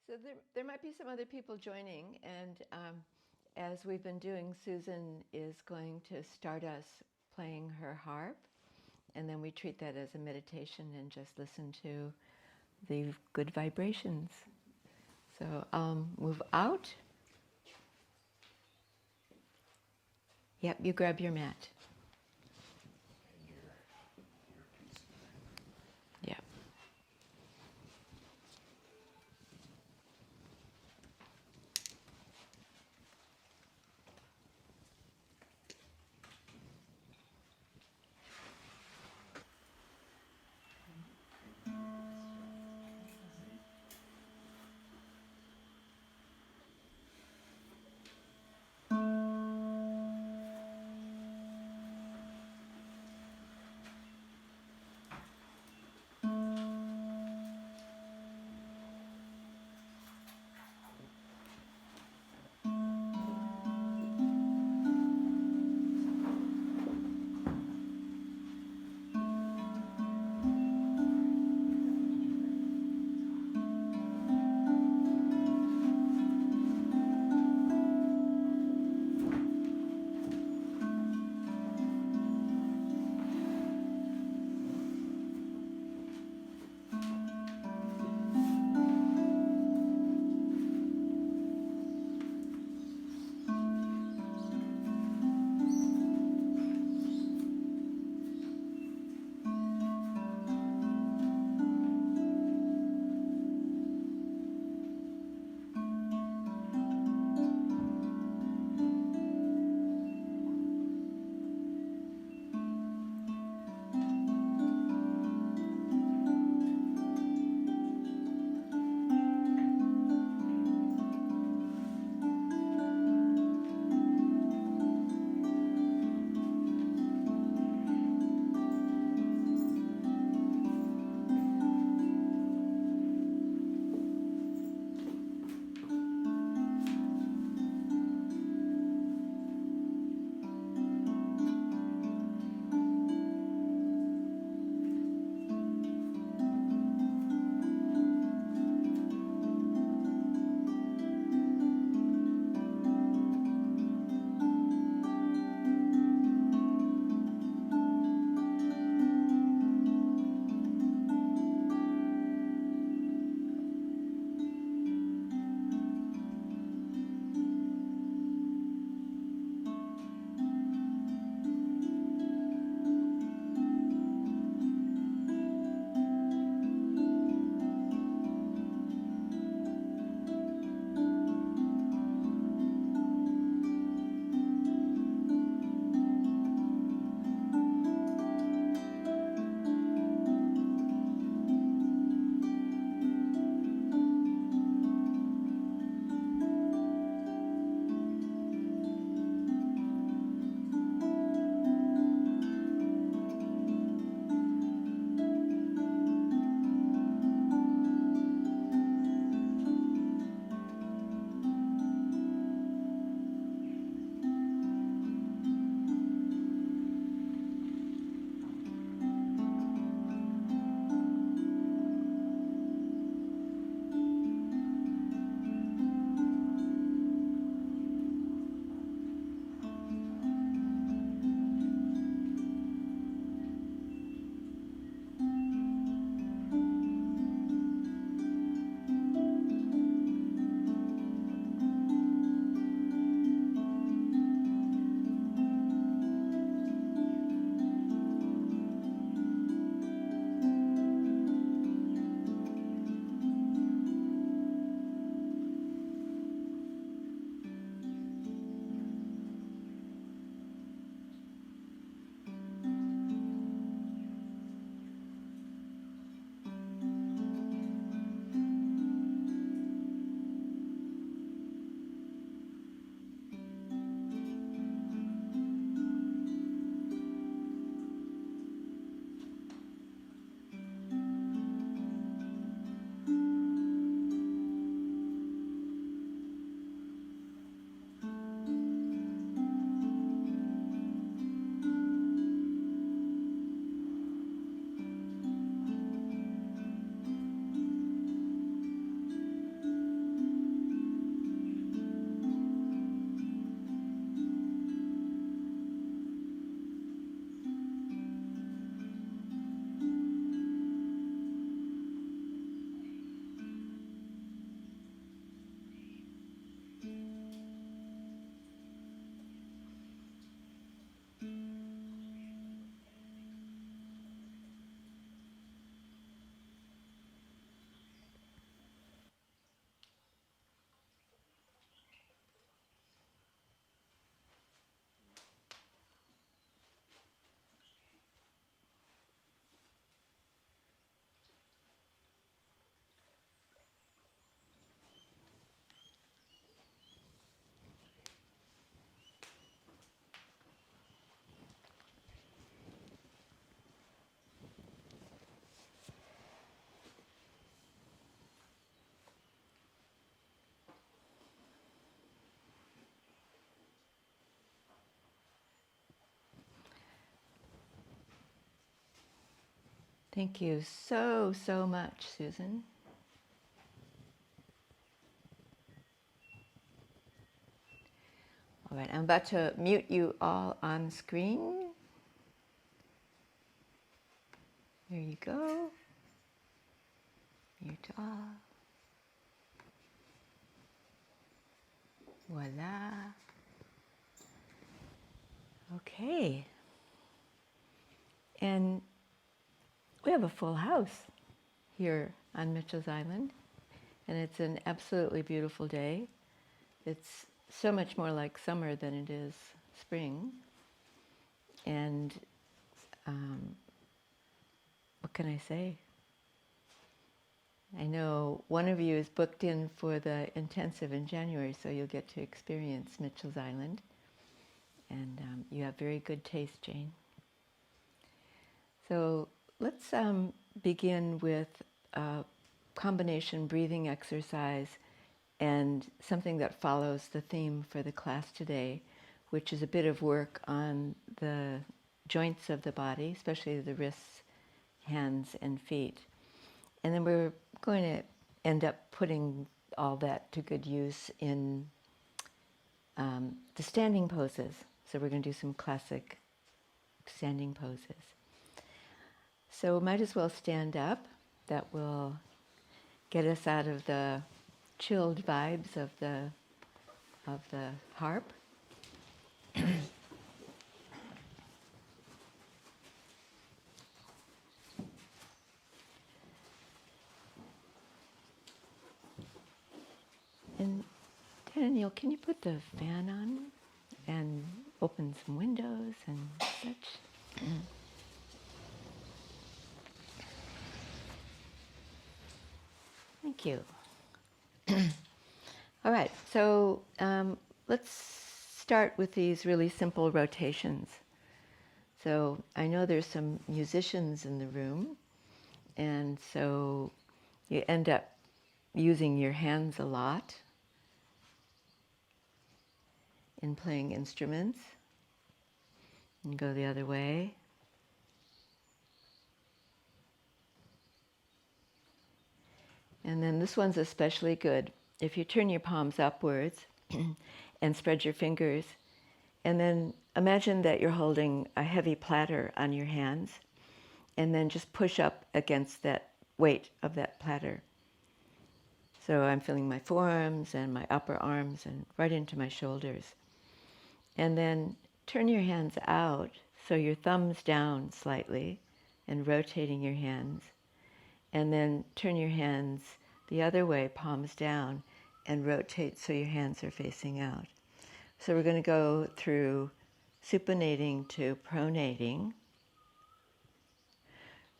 So there might be some other people joining, and as we've been doing, Susan is going to start us playing her harp, and then we treat that as a meditation and just listen to the good vibrations. So move out. Yep, you grab your mat. Yep. Thank you so, so much, Susan. All right, I'm about to mute you all on screen. There you go. Mute all. Voila. Okay. And we have a full house here on Mitchell's Island. And it's an absolutely beautiful day. It's so much more like summer than it is spring. And what can I say? I know one of you is booked in for the intensive in January, so you'll get to experience Mitchell's Island. And you have very good taste, Jane. So let's begin with a combination breathing exercise and something that follows the theme for the class today, which is a bit of work on the joints of the body, especially the wrists, hands, and feet. And then we're going to end up putting all that to good use in the standing poses. So we're going to do some classic standing poses. So we might as well stand up. That will get us out of the chilled vibes of the harp. And Daniel, can you put the fan on and open some windows and such? Thank you. All right, so let's start with these really simple rotations. So I know there's some musicians in the room, and so you end up using your hands a lot in playing instruments. And go the other way. And then this one's especially good. If you turn your palms upwards and spread your fingers, and then imagine that you're holding a heavy platter on your hands, and then just push up against that weight of that platter. So I'm feeling my forearms and my upper arms and right into my shoulders. And then turn your hands out, so your thumbs down slightly and rotating your hands. And then turn your hands the other way, palms down, and rotate so your hands are facing out. So we're going to go through supinating to pronating,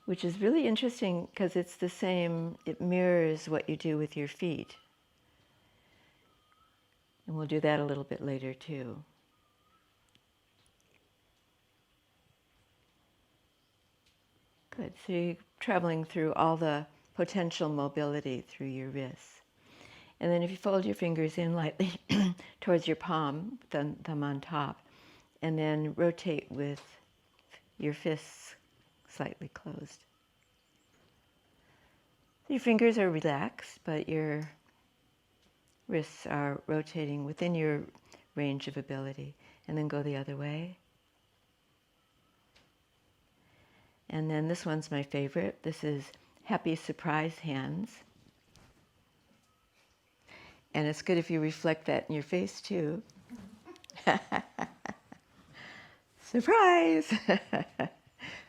which is really interesting because it's the same, it mirrors what you do with your feet. And we'll do that a little bit later too. Good. So you're traveling through all the potential mobility through your wrists. And then if you fold your fingers in lightly towards your palm, thumb on top, and then rotate with your fists slightly closed. Your fingers are relaxed, but your wrists are rotating within your range of ability. And then go the other way. And then this one's my favorite. This is happy surprise hands. And it's good if you reflect that in your face too. Surprise!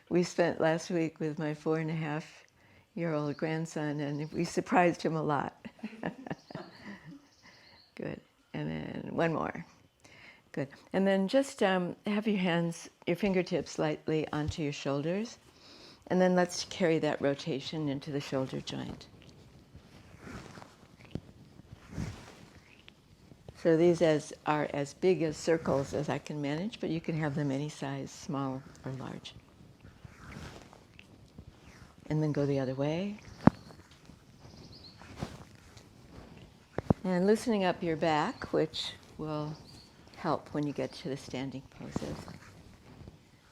We spent last week with my 4.5-year-old grandson, and we surprised him a lot. Good. And then one more. Good. And then just have your hands, your fingertips lightly onto your shoulders. And then let's carry that rotation into the shoulder joint. So these are as big as circles as I can manage, but you can have them any size, small or large. And then go the other way. And loosening up your back, which will help when you get to the standing poses.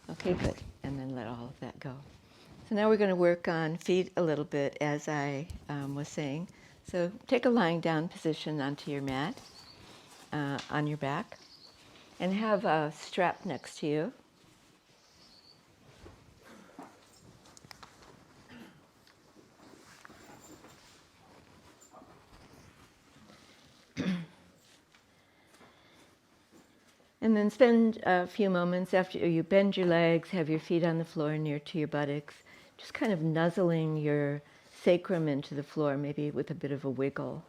Okay, good. And then let all of that go. So now we're going to work on feet a little bit, as I was saying. So take a lying down position onto your mat, on your back, and have a strap next to you. And then spend a few moments after you bend your legs, have your feet on the floor near to your buttocks, just kind of nuzzling your sacrum into the floor, maybe with a bit of a wiggle.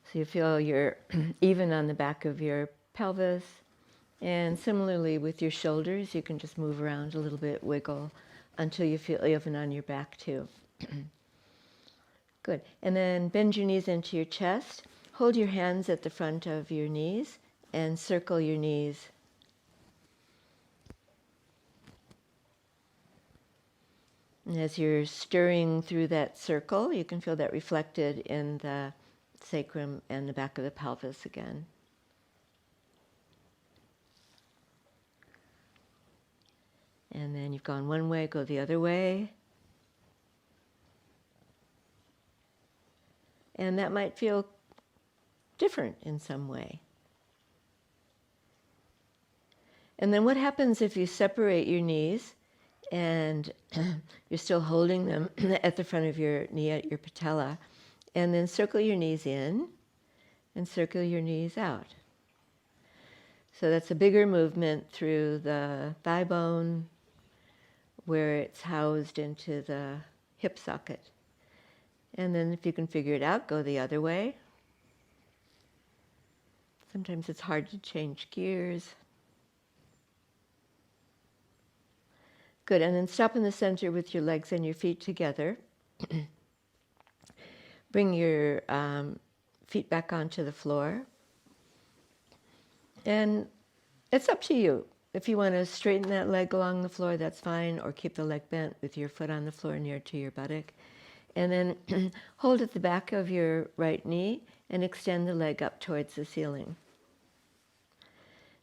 So you feel you're even on the back of your pelvis. And similarly with your shoulders, you can just move around a little bit, wiggle, until you feel even on your back too. Good. And then bend your knees into your chest. Hold your hands at the front of your knees and circle your knees. And as you're stirring through that circle, you can feel that reflected in the sacrum and the back of the pelvis again. And then you've gone one way, go the other way. And that might feel different in some way. And then what happens if you separate your knees and you're still holding them at the front of your knee at your patella, and then circle your knees in and circle your knees out. So that's a bigger movement through the thigh bone where it's housed into the hip socket. And then if you can figure it out, go the other way. Sometimes it's hard to change gears. Good, and then stop in the center with your legs and your feet together. Bring your feet back onto the floor. And it's up to you. If you want to straighten that leg along the floor, that's fine, or keep the leg bent with your foot on the floor near to your buttock. And then hold at the back of your right knee and extend the leg up towards the ceiling.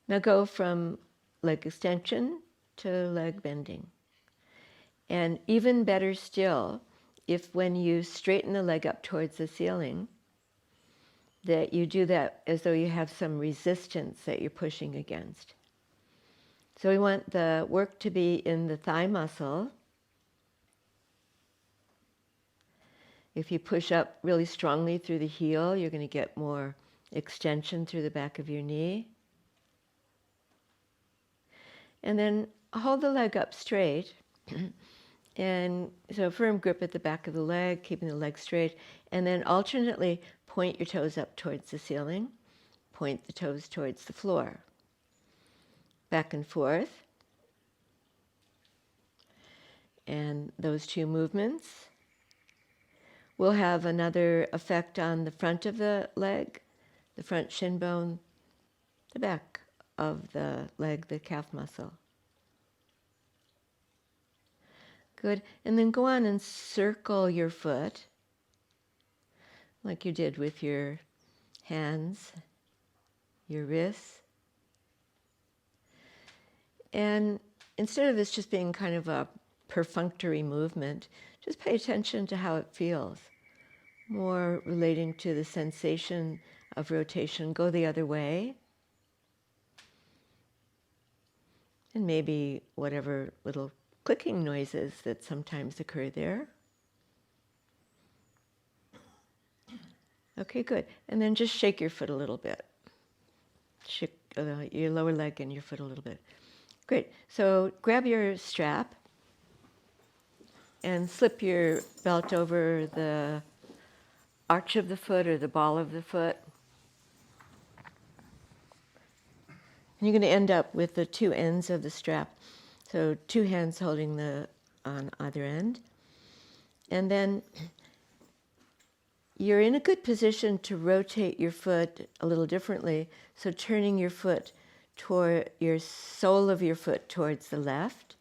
Now go from leg extension to leg bending. And even better still, if when you straighten the leg up towards the ceiling, that you do that as though you have some resistance that you're pushing against. So we want the work to be in the thigh muscle. If you push up really strongly through the heel, you're going to get more extension through the back of your knee. And then hold the leg up straight. And so firm grip at the back of the leg, keeping the leg straight. And then alternately point your toes up towards the ceiling. Point the toes towards the floor. Back and forth. And those two movements will have another effect on the front of the leg, the front shin bone, the back of the leg, the calf muscle. Good. And then go on and circle your foot like you did with your hands, your wrists. And instead of this just being kind of a perfunctory movement, just pay attention to how it feels. More relating to the sensation of rotation. Go the other way. And maybe whatever little clicking noises that sometimes occur there. Okay, good. And then just shake your foot a little bit. Shake your lower leg and your foot a little bit. Great. So grab your strap and slip your belt over the arch of the foot or the ball of the foot. And you're going to end up with the two ends of the strap. So two hands holding on either end. And then you're in a good position to rotate your foot a little differently. So turning your foot toward your sole of your foot towards the left,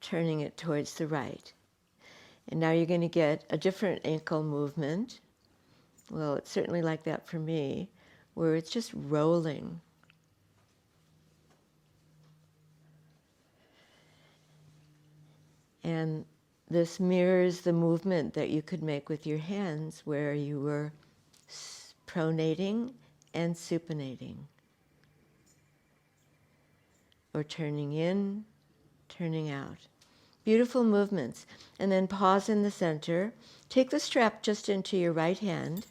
turning it towards the right. And now you're going to get a different ankle movement. Well, it's certainly like that for me, where it's just rolling. And this mirrors the movement that you could make with your hands where you were pronating and supinating, or turning in, turning out. Beautiful movements. And then pause in the center. Take the strap just into your right hand.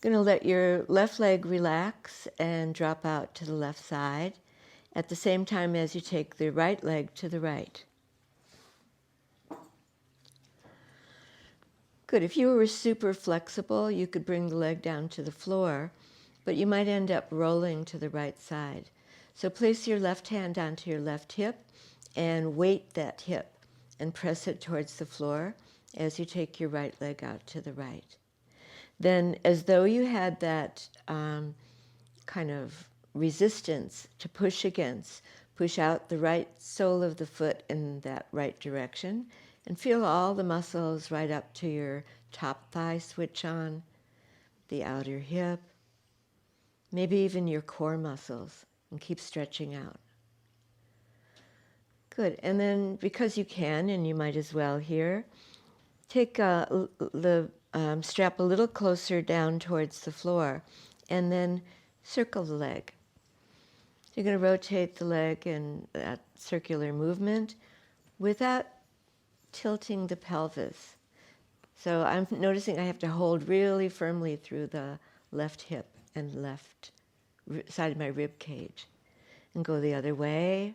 Going to let your left leg relax and drop out to the left side at the same time as you take the right leg to the right. Good. If you were super flexible, you could bring the leg down to the floor, but you might end up rolling to the right side. So place your left hand onto your left hip and weight that hip and press it towards the floor as you take your right leg out to the right. Then, as though you had that kind of resistance to push against, push out the right sole of the foot in that right direction and feel all the muscles right up to your top thigh switch on, the outer hip, maybe even your core muscles, and keep stretching out. Good. And then, because you can, and you might as well here, take the strap a little closer down towards the floor, and then circle the leg. You're going to rotate the leg in that circular movement without tilting the pelvis. So I'm noticing I have to hold really firmly through the left hip and left side of my rib cage. And go the other way.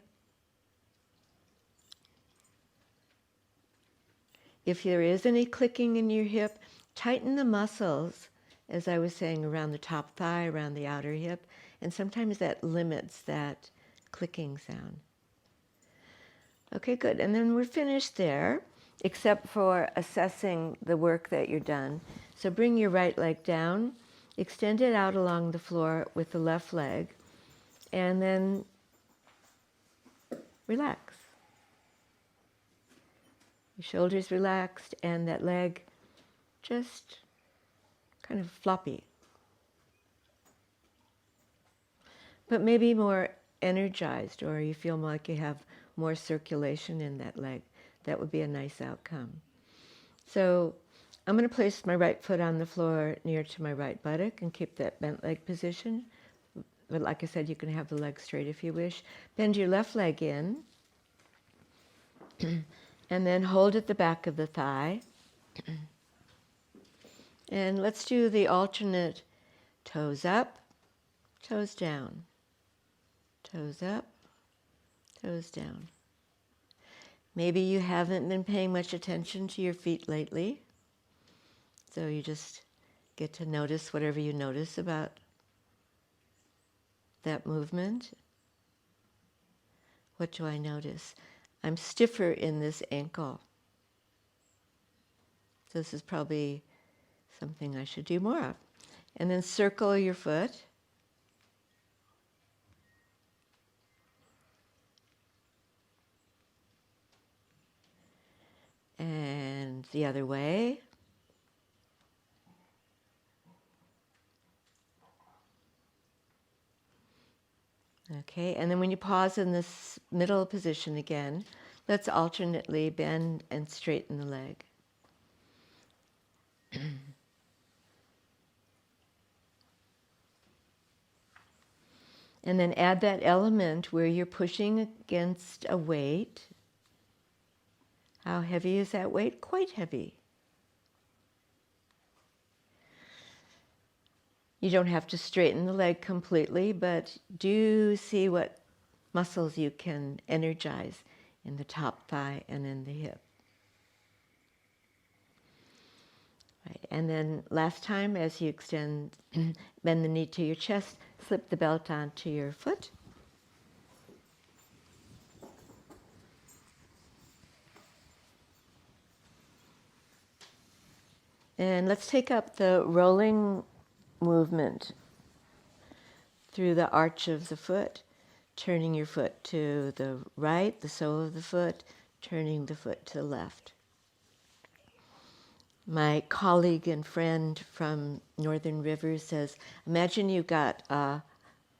If there is any clicking in your hip, tighten the muscles, as I was saying, around the top thigh, around the outer hip, and sometimes that limits that clicking sound. Okay, good. And then we're finished there, except for assessing the work that you're done. So bring your right leg down, extend it out along the floor with the left leg, and then relax. Your shoulders relaxed and that leg just kind of floppy. But maybe more energized, or you feel like you have more circulation in that leg. That would be a nice outcome. So I'm going to place my right foot on the floor near to my right buttock and keep that bent leg position. But like I said, you can have the leg straight if you wish. Bend your left leg in. And then hold at the back of the thigh. And let's do the alternate toes up, toes down, toes up, toes down. Maybe you haven't been paying much attention to your feet lately, so you just get to notice whatever you notice about that movement. What do I notice? I'm stiffer in this ankle. So this is probably something I should do more of. And then circle your foot. And the other way. Okay, and then when you pause in this middle position again, let's alternately bend and straighten the leg. And then add that element where you're pushing against a weight. How heavy is that weight? Quite heavy. You don't have to straighten the leg completely, but do see what muscles you can energize in the top thigh and in the hip. Right. And then last time, as you extend, bend the knee to your chest, slip the belt onto your foot. And let's take up the rolling movement through the arch of the foot, turning your foot to the right, the sole of the foot, turning the foot to the left. My colleague and friend from Northern Rivers says, imagine you've got a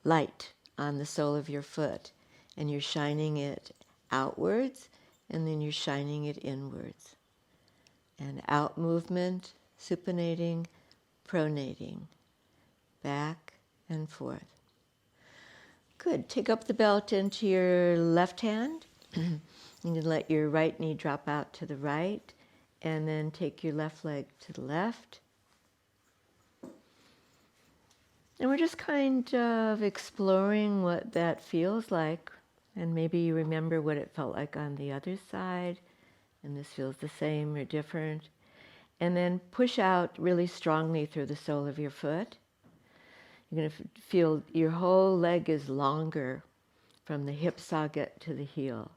light on the sole of your foot and you're shining it outwards and then you're shining it inwards. And out movement, supinating, pronating, back and forth. Good. Take up the belt into your left hand. You can let your right knee drop out to the right, and then take your left leg to the left. And we're just kind of exploring what that feels like. And maybe you remember what it felt like on the other side, and this feels the same or different. And then push out really strongly through the sole of your foot. You're going to feel your whole leg is longer from the hip socket to the heel.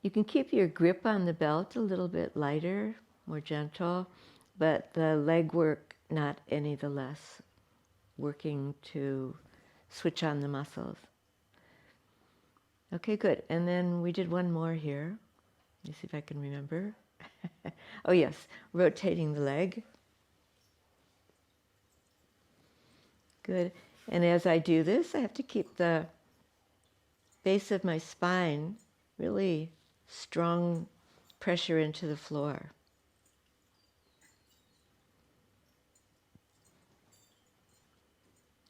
You can keep your grip on the belt a little bit lighter, more gentle, but the leg work not any the less, working to switch on the muscles. Okay, good. And then we did one more here. Let me see if I can remember. Oh yes, rotating the leg. Good. And as I do this, I have to keep the base of my spine really strong pressure into the floor.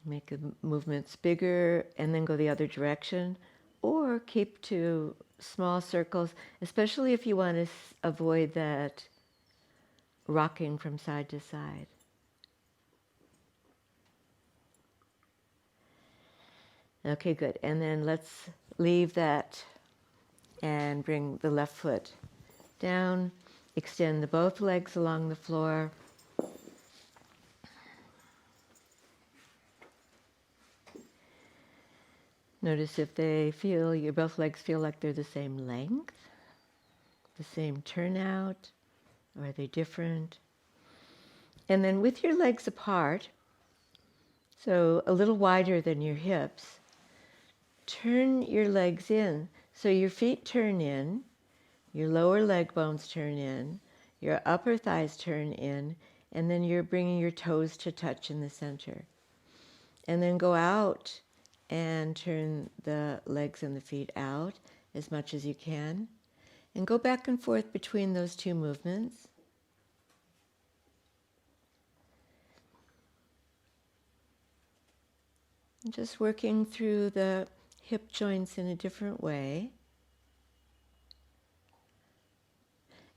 Make the movements bigger and then go the other direction, or keep to small circles, especially if you want to avoid that rocking from side to side. Okay, good. And then let's leave that and bring the left foot down. Extend the both legs along the floor. Notice if your both legs feel like they're the same length, the same turnout, or are they different? And then with your legs apart, so a little wider than your hips, turn your legs in. So your feet turn in, your lower leg bones turn in, your upper thighs turn in, and then you're bringing your toes to touch in the center. And then go out and turn the legs and the feet out as much as you can. And go back and forth between those two movements. And just working through the hip joints in a different way.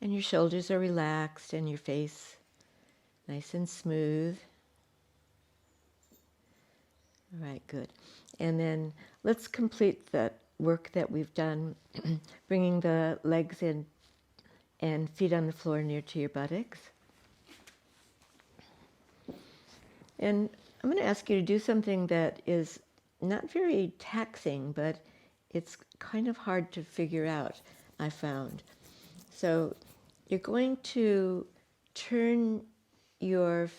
And your shoulders are relaxed and your face nice and smooth. All right, good. And then let's complete the work that we've done, bringing the legs in and feet on the floor near to your buttocks. And I'm going to ask you to do something that is not very taxing, but it's kind of hard to figure out, I found. So you're going to turn your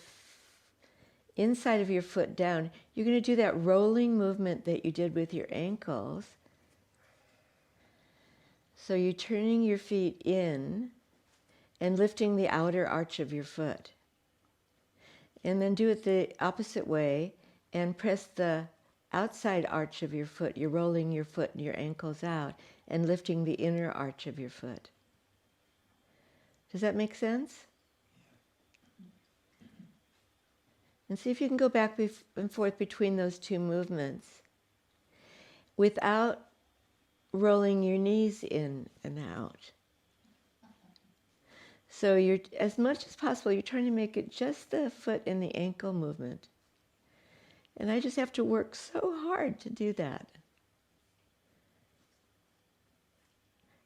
inside of your foot down. You're going to do that rolling movement that you did with your ankles. So you're turning your feet in and lifting the outer arch of your foot. And then do it the opposite way and press the outside arch of your foot. You're rolling your foot and your ankles out and lifting the inner arch of your foot. Does that make sense? And see if you can go back and forth between those two movements without rolling your knees in and out. So you're, as much as possible, you're trying to make it just the foot and the ankle movement. And I just have to work so hard to do that.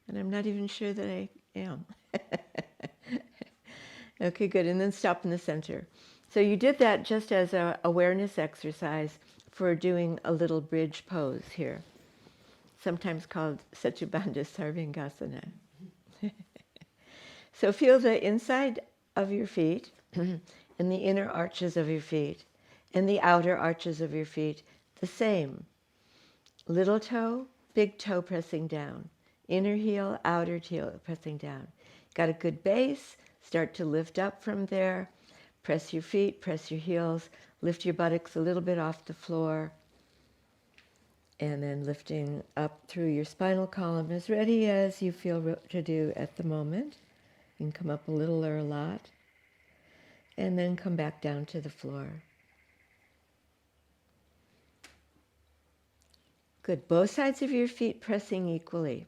And I'm not even sure that I am. Okay, good. And then stop in the center. So you did that just as an awareness exercise for doing a little bridge pose here, sometimes called Setubandha Sarvangasana. So feel the inside of your feet and the inner arches of your feet and the outer arches of your feet the same. Little toe, big toe pressing down. Inner heel, outer heel pressing down. Got a good base, start to lift up from there. Press your feet, press your heels, lift your buttocks a little bit off the floor. And then lifting up through your spinal column as ready as you feel to do at the moment. You can come up a little or a lot. And then come back down to the floor. Good. Both sides of your feet pressing equally.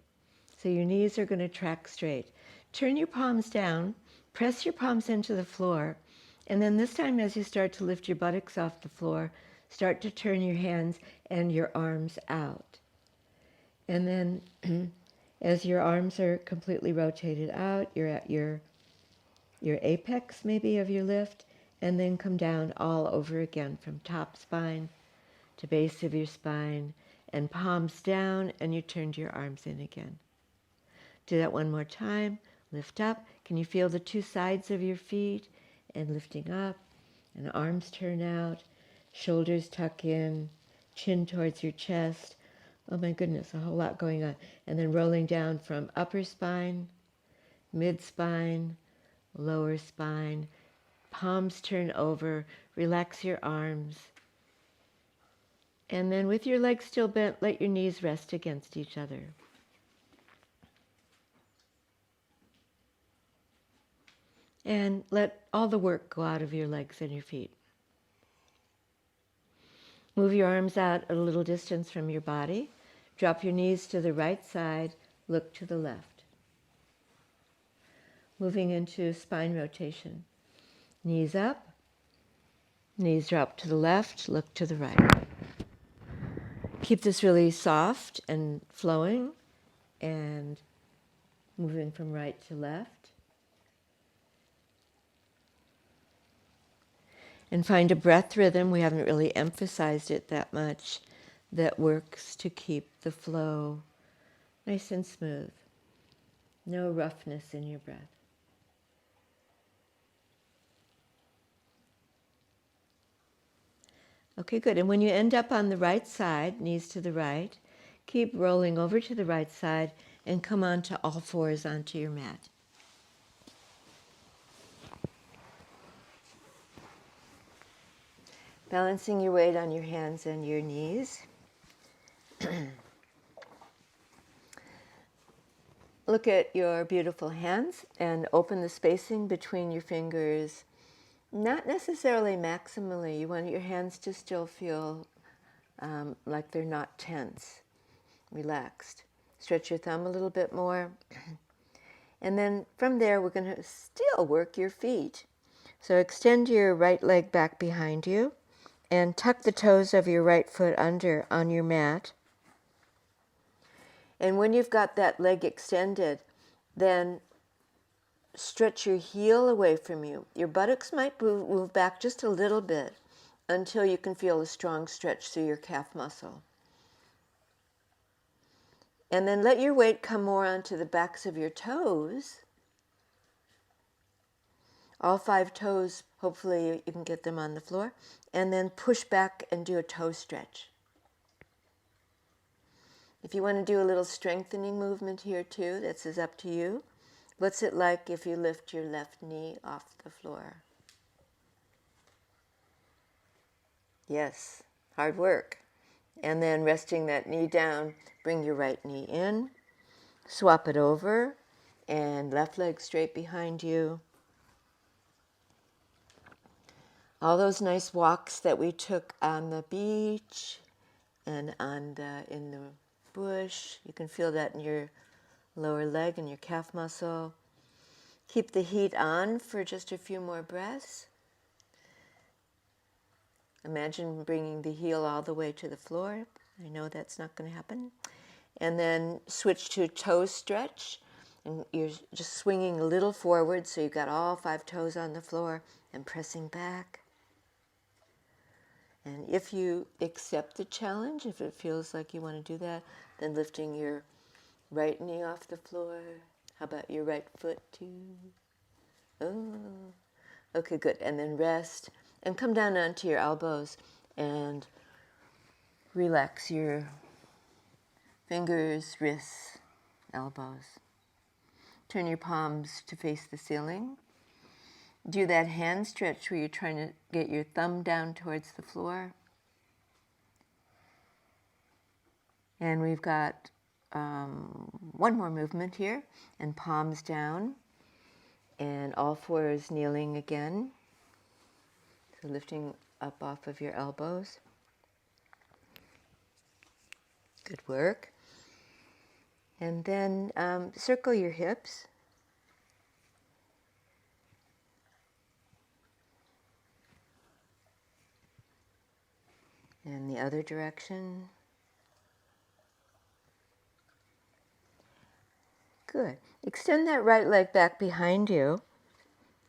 So your knees are going to track straight. Turn your palms down. Press your palms into the floor. And then this time as you start to lift your buttocks off the floor, start to turn your hands and your arms out. And then as your arms are completely rotated out, you're at your apex maybe of your lift, and then come down all over again from top spine to base of your spine, and palms down, and you turned your arms in again. Do that one more time. Lift up. Can you feel the two sides of your feet? And lifting up, and arms turn out, shoulders tuck in, chin towards your chest. Oh my goodness, a whole lot going on. And then rolling down from upper spine, mid spine, lower spine, palms turn over, relax your arms. And then with your legs still bent, let your knees rest against each other. And let all the work go out of your legs and your feet. Move your arms out a little distance from your body. Drop your knees to the right side, look to the left. Moving into spine rotation. Knees up, knees drop to the left, look to the right. Keep this really soft and flowing and moving from right to left. And find a breath rhythm, we haven't really emphasized it that much, that works to keep the flow nice and smooth. No roughness in your breath. Okay, good. And when you end up on the right side, knees to the right, keep rolling over to the right side and come onto all fours onto your mat. Balancing your weight on your hands and your knees. Look at your beautiful hands and open the spacing between your fingers. Not necessarily maximally. You want your hands to still feel like they're not tense, relaxed. Stretch your thumb a little bit more. And then from there, we're going to still work your feet. So extend your right leg back behind you and tuck the toes of your right foot under on your mat. And when you've got that leg extended, then stretch your heel away from you. Your buttocks might move back just a little bit until you can feel a strong stretch through your calf muscle. And then let your weight come more onto the backs of your toes. All 5 toes, hopefully you can get them on the floor. And then push back and do a toe stretch. If you want to do a little strengthening movement here too, this is up to you. What's it like if you lift your left knee off the floor? Yes, hard work. And then resting that knee down, bring your right knee in, swap it over, and left leg straight behind you. All those nice walks that we took on the beach and in the bush, you can feel that in your lower leg and your calf muscle. Keep the heat on for just a few more breaths. Imagine bringing the heel all the way to the floor. I know that's not going to happen. And then switch to toe stretch. And you're just swinging a little forward so you've got all 5 toes on the floor and pressing back. And if you accept the challenge, if it feels like you want to do that, then lifting your right knee off the floor. How about your right foot too? Oh, okay, good. And then rest and come down onto your elbows and relax your fingers, wrists, elbows. Turn your palms to face the ceiling. Do that hand stretch where you're trying to get your thumb down towards the floor. And we've got one more movement here, and palms down, and all fours kneeling again. So lifting up off of your elbows. Good work. And then circle your hips. And the other direction. Good. Extend that right leg back behind you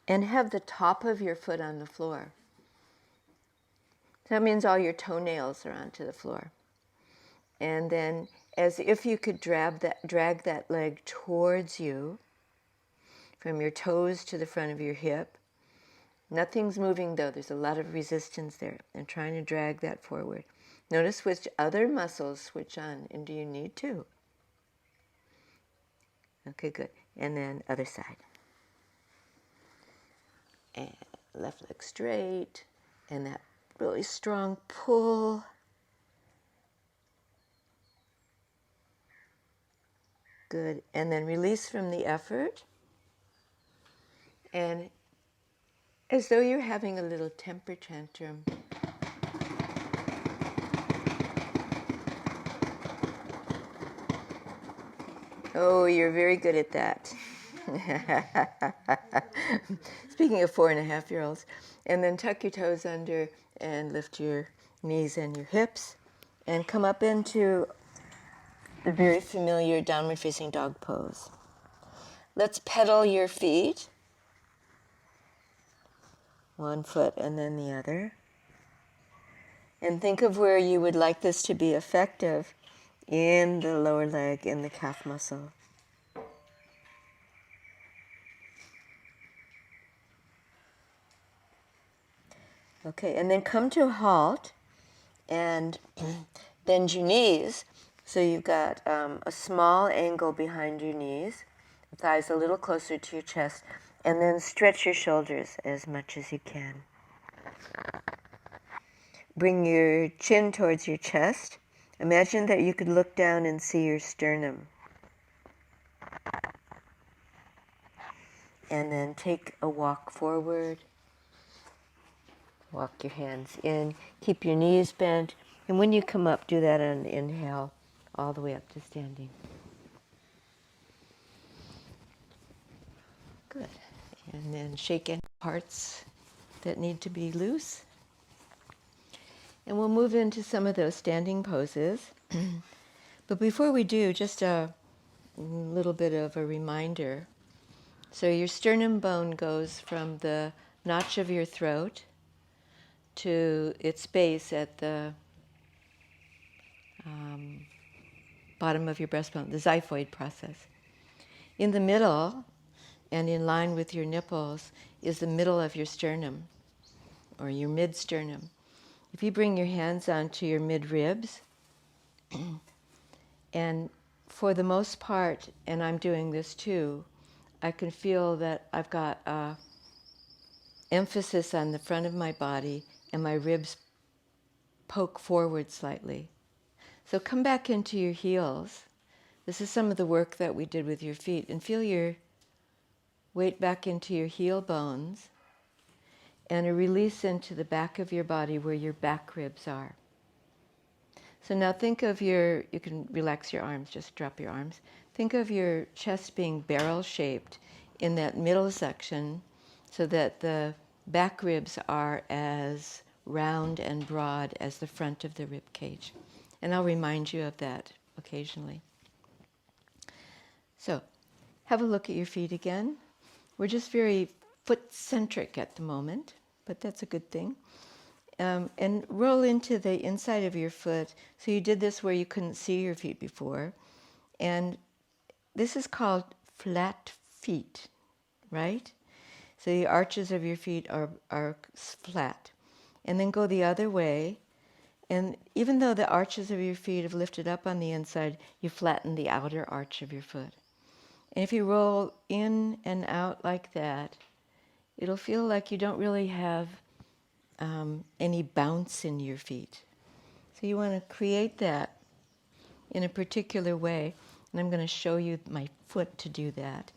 and have the top of your foot on the floor. That means all your toenails are onto the floor. And then as if you could drag that leg towards you from your toes to the front of your hip. Nothing's moving though. There's a lot of resistance there. And trying to drag that forward. Notice which other muscles switch on, and do you need to? Okay, good. And then other side. And left leg straight. And that really strong pull. Good. And then release from the effort. And as though you're having a little temper tantrum. Oh, you're very good at that. Speaking of 4.5-year-olds. And then tuck your toes under and lift your knees and your hips. And come up into the very familiar downward facing dog pose. Let's pedal your feet. One foot and then the other. And think of where you would like this to be effective in the lower leg, in the calf muscle. Okay, and then come to a halt and bend your knees. So you've got a small angle behind your knees, the thighs a little closer to your chest, and then stretch your shoulders as much as you can. Bring your chin towards your chest. Imagine that you could look down and see your sternum. And then take a walk forward. Walk your hands in. Keep your knees bent. And when you come up, do that on an inhale all the way up to standing. Good. And then shake any parts that need to be loose. And we'll move into some of those standing poses. But before we do, just a little bit of a reminder. So your sternum bone goes from the notch of your throat to its base at the bottom of your breastbone, the xiphoid process. In the middle, and in line with your nipples, is the middle of your sternum, or your mid-sternum. If you bring your hands onto your mid-ribs, and for the most part, and I'm doing this too, I can feel that I've got emphasis on the front of my body, and my ribs poke forward slightly. So come back into your heels. This is some of the work that we did with your feet. And feel your weight back into your heel bones, and a release into the back of your body where your back ribs are. So now think of you can relax your arms, just drop your arms. Think of your chest being barrel-shaped in that middle section so that the back ribs are as round and broad as the front of the rib cage. And I'll remind you of that occasionally. So have a look at your feet again. We're just very foot-centric at the moment, but that's a good thing. And roll into the inside of your foot. So you did this where you couldn't see your feet before. And this is called flat feet, right? So the arches of your feet are flat. And then go the other way. And even though the arches of your feet have lifted up on the inside, you flatten the outer arch of your foot. And if you roll in and out like that, it'll feel like you don't really have any bounce in your feet. So you want to create that in a particular way, and I'm going to show you my foot to do that,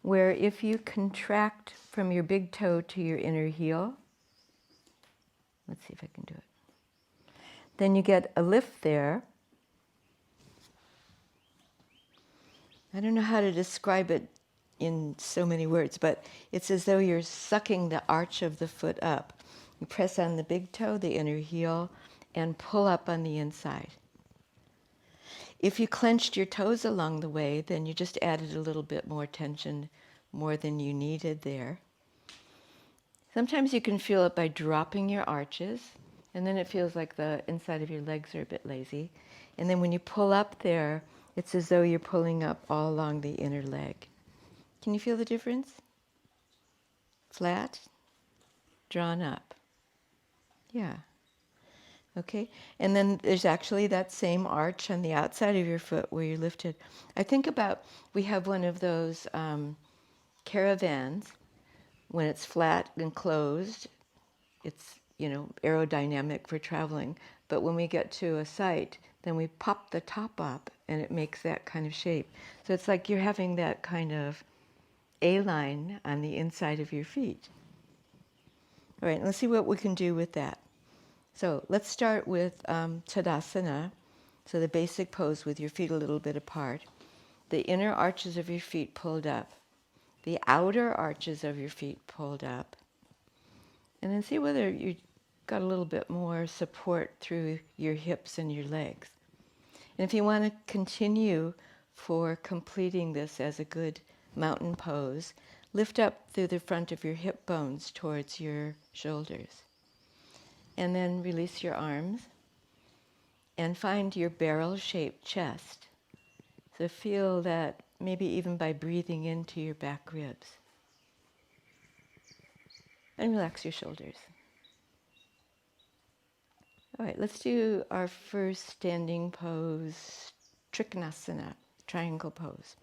where if you contract from your big toe to your inner heel, let's see if I can do it, then you get a lift there. I don't know how to describe it in so many words, but it's as though you're sucking the arch of the foot up. You press on the big toe, the inner heel, and pull up on the inside. If you clenched your toes along the way, then you just added a little bit more tension, more than you needed there. Sometimes you can feel it by dropping your arches, and then it feels like the inside of your legs are a bit lazy. And then when you pull up there, it's as though you're pulling up all along the inner leg. Can you feel the difference? Flat, drawn up. Yeah. Okay. And then there's actually that same arch on the outside of your foot where you're lifted. I think about, we have one of those caravans. When it's flat and closed, it's, aerodynamic for traveling. But when we get to a site, then we pop the top up and it makes that kind of shape. So it's like you're having that kind of A-line on the inside of your feet. All right, let's see what we can do with that. So let's start with Tadasana, so the basic pose with your feet a little bit apart. The inner arches of your feet pulled up. The outer arches of your feet pulled up. And then see whether you got a little bit more support through your hips and your legs. And if you want to continue for completing this as a good mountain pose, lift up through the front of your hip bones towards your shoulders. And then release your arms and find your barrel-shaped chest. So feel that maybe even by breathing into your back ribs. And relax your shoulders. All right, let's do our first standing pose, Uttanasana, triangle pose.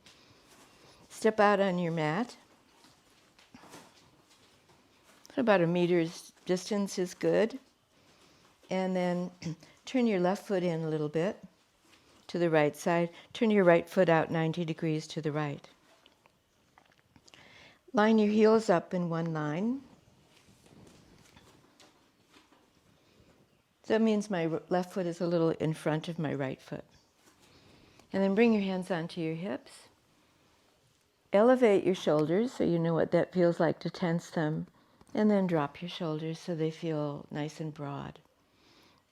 Step out on your mat. About a meter's distance is good. And then turn your left foot in a little bit to the right side. Turn your right foot out 90 degrees to the right. Line your heels up in one line. So that means my left foot is a little in front of my right foot. And then bring your hands onto your hips. Elevate your shoulders so you know what that feels like to tense them. And then drop your shoulders so they feel nice and broad.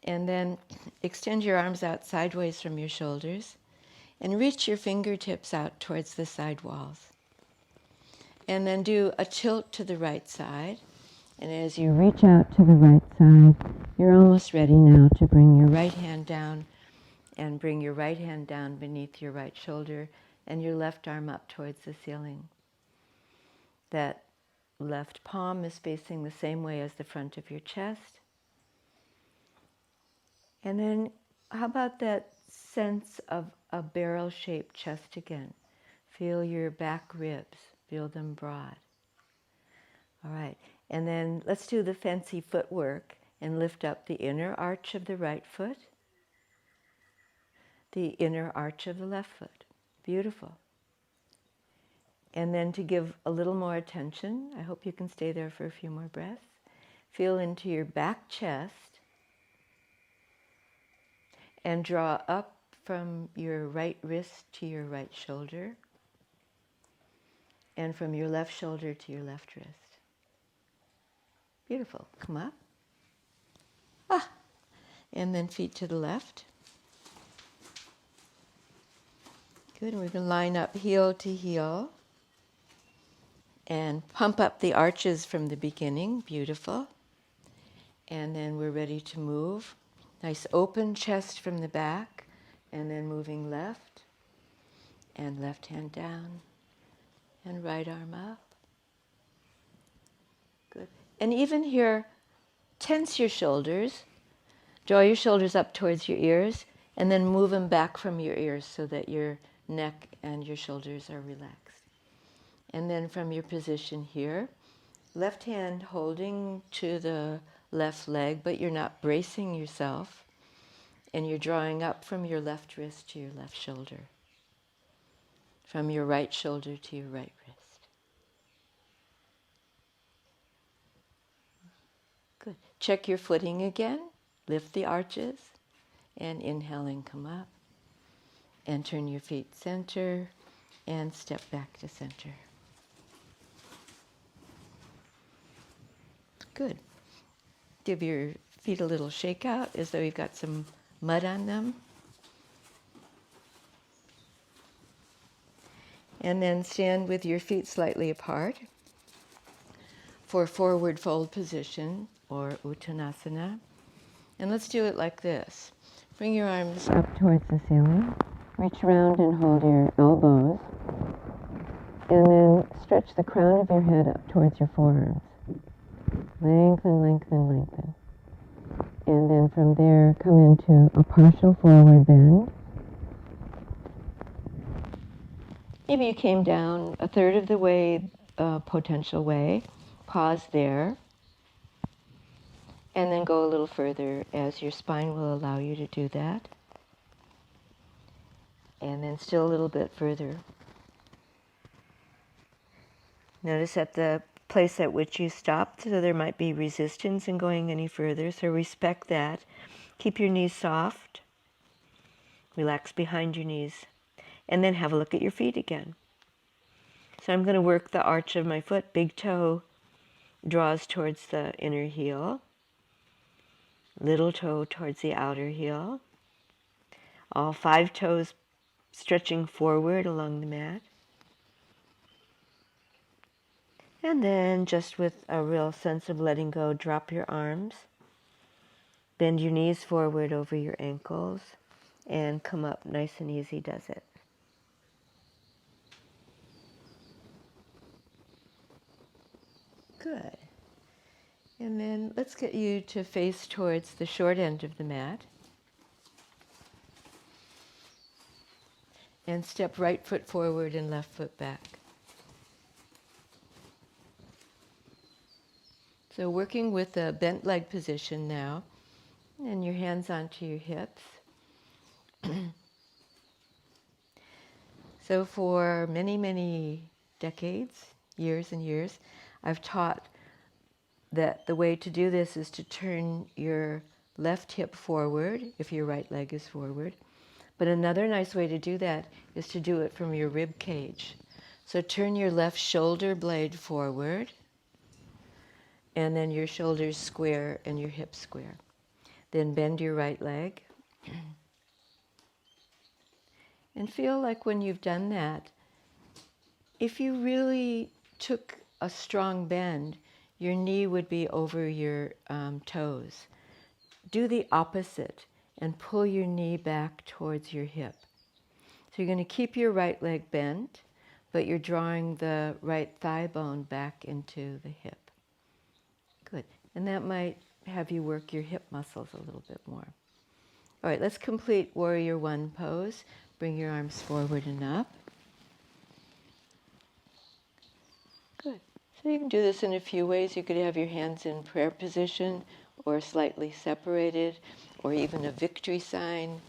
And then extend your arms out sideways from your shoulders and reach your fingertips out towards the side walls. And then do a tilt to the right side. And as you reach out to the right side, you're almost ready now to bring your right hand down and bring your right hand down beneath your right shoulder and your left arm up towards the ceiling. That left palm is facing the same way as the front of your chest. And then how about that sense of a barrel-shaped chest again? Feel your back ribs, feel them broad. All right, and then let's do the fancy footwork and lift up the inner arch of the right foot, the inner arch of the left foot. Beautiful. And then to give a little more attention, I hope you can stay there for a few more breaths. Feel into your back chest and draw up from your right wrist to your right shoulder and from your left shoulder to your left wrist. Beautiful. Come up. And then feet to the left. Good. And we can line up heel to heel and pump up the arches from the beginning. Beautiful. And then we're ready to move. Nice open chest from the back, and then moving left, and left hand down, and right arm up. Good. And even here, tense your shoulders. Draw your shoulders up towards your ears, and then move them back from your ears so that your neck and your shoulders are relaxed. And then from your position here, left hand holding to the left leg, but you're not bracing yourself. And you're drawing up from your left wrist to your left shoulder, from your right shoulder to your right wrist. Good. Check your footing again. Lift the arches. And inhaling, come up. And turn your feet center. And step back to center. Good. Give your feet a little shake out as though you've got some mud on them. And then stand with your feet slightly apart for forward fold position or Uttanasana. And let's do it like this. Bring your arms up towards the ceiling. Reach around and hold your elbows. And then stretch the crown of your head up towards your forearms. Lengthen, lengthen, lengthen. And then from there, come into a partial forward bend. Maybe you came down a third of the way, potential way. Pause there. And then go a little further as your spine will allow you to do that. And then still a little bit further. Notice at the place at which you stopped, so there might be resistance in going any further, so respect that. Keep your knees soft. Relax behind your knees. And then have a look at your feet again. So I'm going to work the arch of my foot. Big toe draws towards the inner heel. Little toe towards the outer heel. All 5 toes stretching forward along the mat. And then just with a real sense of letting go, drop your arms. Bend your knees forward over your ankles. And come up. Nice and easy does it. Good. And then let's get you to face towards the short end of the mat. And step right foot forward and left foot back. So working with the bent leg position now, and your hands onto your hips. So for many, many decades, years and years, I've taught that the way to do this is to turn your left hip forward, if your right leg is forward. But another nice way to do that is to do it from your rib cage. So turn your left shoulder blade forward, and then your shoulders square and your hips square. Then bend your right leg. And feel like when you've done that, if you really took a strong bend, your knee would be over your toes. Do the opposite and pull your knee back towards your hip. So you're going to keep your right leg bent, but you're drawing the right thigh bone back into the hip. Good. And that might have you work your hip muscles a little bit more. All right, let's complete Warrior One pose. Bring your arms forward and up. Good. So you can do this in a few ways. You could have your hands in prayer position or slightly separated or even a victory sign.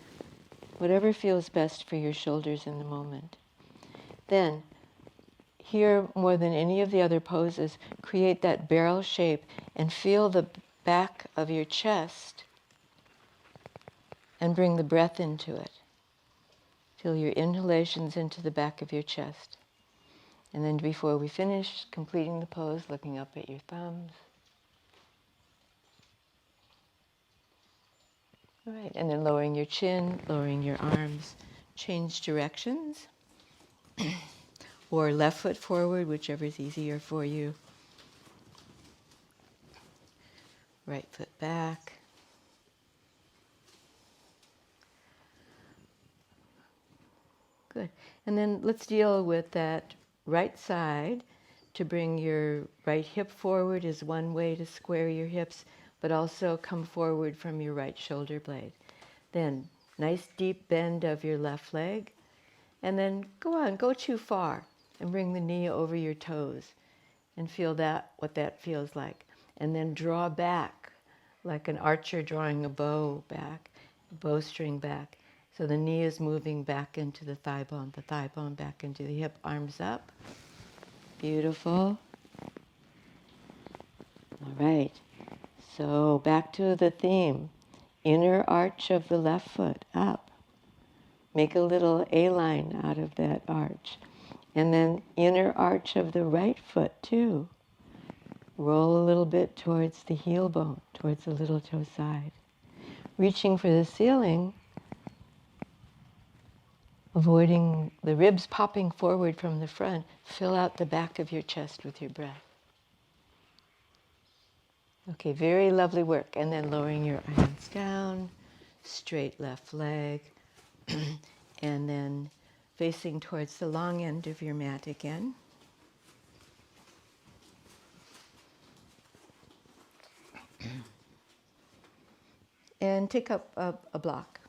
Whatever feels best for your shoulders in the moment. Then, here more than any of the other poses, create that barrel shape and feel the back of your chest and bring the breath into it. Feel your inhalations into the back of your chest. And then before we finish completing the pose, looking up at your thumbs. All right, and then lowering your chin, lowering your arms. Change directions. Or left foot forward, whichever is easier for you. Right foot back. Good. And then let's deal with that right side. To bring your right hip forward is one way to square your hips, but also come forward from your right shoulder blade. Then nice deep bend of your left leg. And then go too far and bring the knee over your toes and feel that, what that feels like. And then draw back like an archer drawing a bow back. bowstring back. So the knee is moving back into the thigh bone back into the hip, arms up. Beautiful. All right. So back to the theme. Inner arch of the left foot up. Make a little A-line out of that arch. And then inner arch of the right foot too. Roll a little bit towards the heel bone, towards the little toe side. Reaching for the ceiling, avoiding the ribs popping forward from the front. Fill out the back of your chest with your breath. Okay, very lovely work. And then lowering your hands down, straight left leg, and then facing towards the long end of your mat again. And take up a block.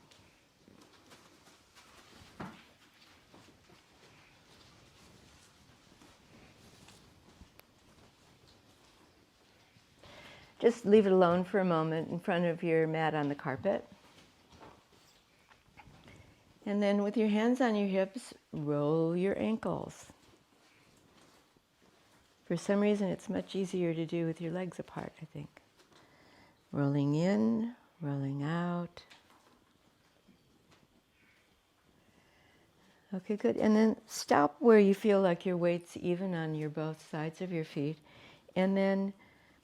Just leave it alone for a moment in front of your mat on the carpet. And then with your hands on your hips, roll your ankles. For some reason, it's much easier to do with your legs apart, I think. Rolling in, rolling out. Okay, good. And then stop where you feel like your weight's even on your both sides of your feet. And then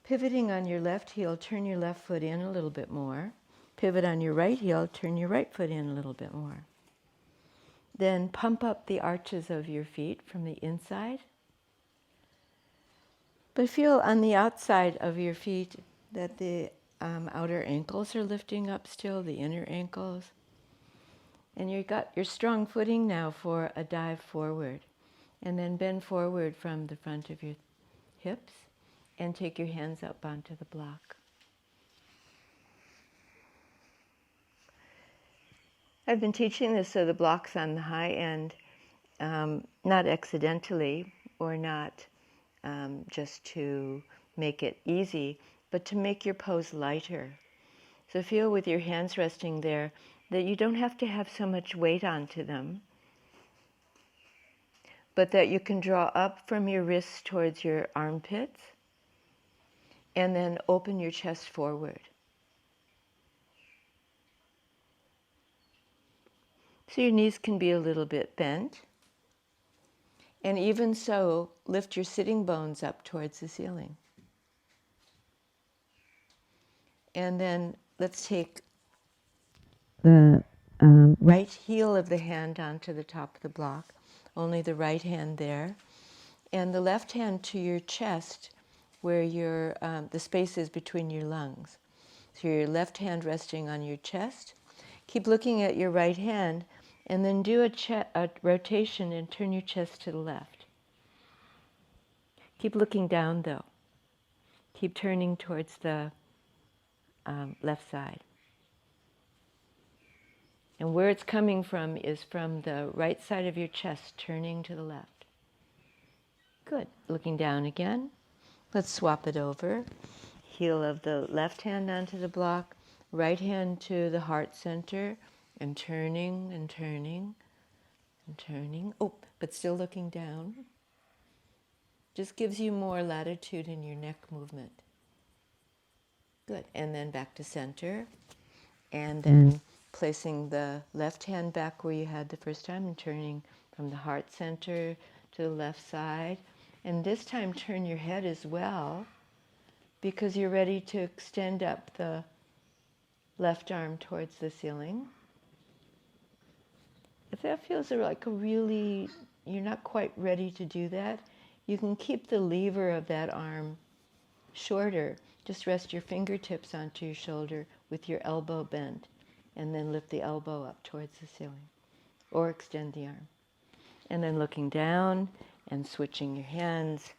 pivoting on your left heel, turn your left foot in a little bit more. Pivot on your right heel, turn your right foot in a little bit more. Then pump up the arches of your feet from the inside. But feel on the outside of your feet that the outer ankles are lifting up still, the inner ankles. And you've got your strong footing now for a dive forward. And then bend forward from the front of your hips and take your hands up onto the block. I've been teaching this so the block's on the high end, not accidentally or not just to make it easy, but to make your pose lighter. So feel with your hands resting there that you don't have to have so much weight onto them, but that you can draw up from your wrists towards your armpits and then open your chest forward. So your knees can be a little bit bent. And even so, lift your sitting bones up towards the ceiling. And then let's take the right heel of the hand onto the top of the block, only the right hand there, and the left hand to your chest where your the space is between your lungs. So your left hand resting on your chest. Keep looking at your right hand, and then do a rotation and turn your chest to the left. Keep looking down though. Keep turning towards the left side. And where it's coming from is from the right side of your chest, turning to the left. Good. Looking down again. Let's swap it over. Heel of the left hand onto the block, right hand to the heart center, and turning and turning and turning. Oh, but still looking down. Just gives you more latitude in your neck movement. Good. And then back to center. And then placing the left hand back where you had the first time and turning from the heart center to the left side. And this time turn your head as well, because you're ready to extend up the left arm towards the ceiling. If that feels like you're not quite ready to do that, you can keep the lever of that arm shorter. Just rest your fingertips onto your shoulder with your elbow bent, and then lift the elbow up towards the ceiling, or extend the arm. And then looking down and switching your hands,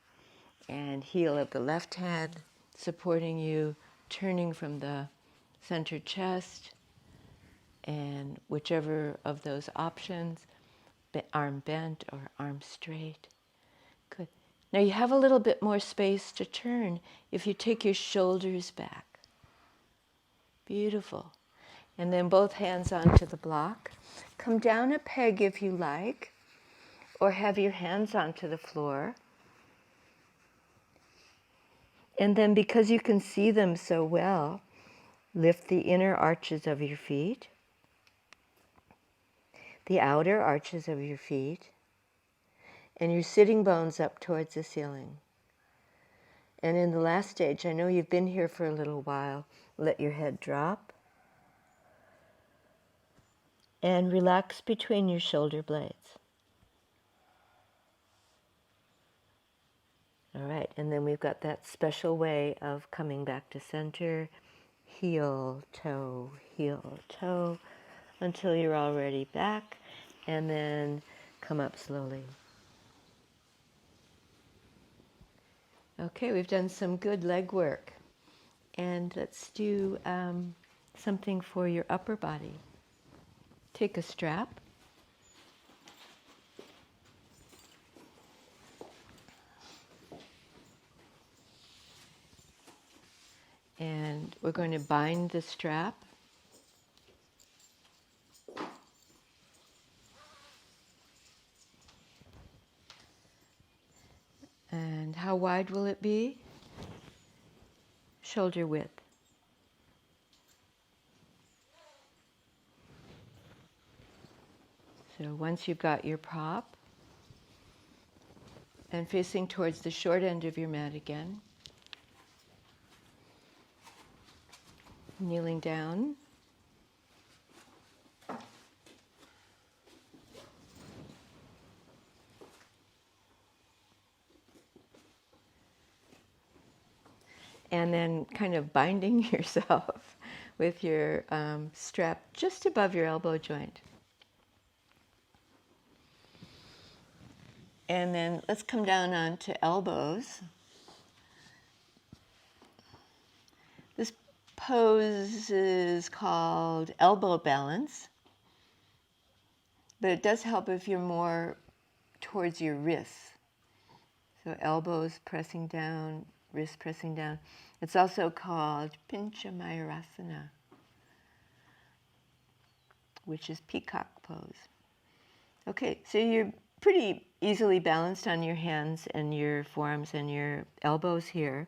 and heel of the left hand supporting you, turning from the center chest, and whichever of those options, arm bent or arm straight. Good. Now you have a little bit more space to turn if you take your shoulders back. Beautiful. And then both hands onto the block. Come down a peg if you like, or have your hands onto the floor. And then, because you can see them so well, lift the inner arches of your feet, the outer arches of your feet, and your sitting bones up towards the ceiling. And in the last stage, I know you've been here for a little while, let your head drop and relax between your shoulder blades. All right, and then we've got that special way of coming back to center, heel, toe, until you're already back, and then come up slowly. Okay, we've done some good leg work, and let's do something for your upper body. Take a strap. And we're going to bind the strap. And how wide will it be? Shoulder width. So once you've got your prop, and facing towards the short end of your mat again, kneeling down, and then kind of binding yourself with your strap just above your elbow joint. And then let's come down onto elbows. This pose is called elbow balance, but it does help if you're more towards your wrists. So elbows pressing down, wrists pressing down. It's also called Pincha Mayurasana, which is peacock pose. Okay, so you're pretty easily balanced on your hands and your forearms and your elbows here.